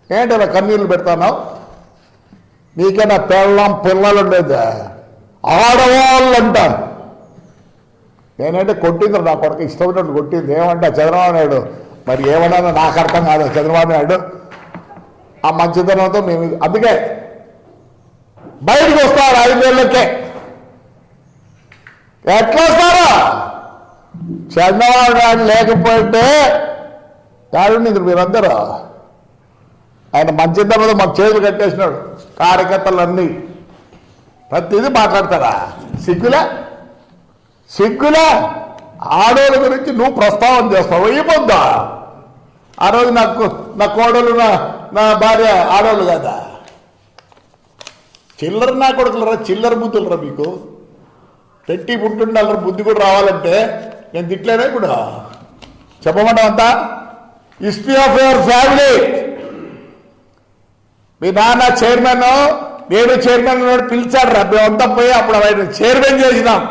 ఏంటి ఇలా కన్నీళ్ళు పెడతావు? నీకైనా పిల్లలు ఉండేది, ఆడవాళ్ళు అంటారు. నేనంటే కొట్టింది నా కొడుకు, ఇష్టమైనట్టు కొట్టింది. ఏమంటే చంద్రబాబు నాయుడు మరి ఏమన్నా నాకు అర్థం కాదు. చంద్రబాబు నాయుడు ఆ మంచితనంతో మేము అందుకే బయటకు వస్తారు 5 ఏళ్ళకే. ఎట్లా వస్తారా? చంద్రబాబు నాయుడు లేకపోతే కాదు మీరందరూ. ఆయన మంచితనంతో మాకు చేతులు కట్టేసినాడు. కార్యకర్తలన్నీ ప్రతిదీ మాట్లాడతారా? సిగ్గులా ఆడోళ్ళ గురించి నువ్వు ప్రస్తావన చేస్తావు. అయిపోద్దా? ఆ రోజు నా కోడలు నా భార్య ఆడోళ్ళు కదా. చిల్లర నా కొడుకులరా, చిల్లర బుద్ధులరా మీకు. పెట్టి పుట్టుండాలరా, బుద్ధి కూడా రావాలంటే. నేను తిట్లేనా ఇప్పుడు? చెప్పమంటావు అంతా హిస్టరీ ఆఫ్ యువర్ ఫ్యామిలీ. మీ నాన్న చైర్మన్, నేను చైర్మన్ పిలిచాడు రా. మేమంతా పోయి అప్పుడు చైర్మన్ చేసినాం.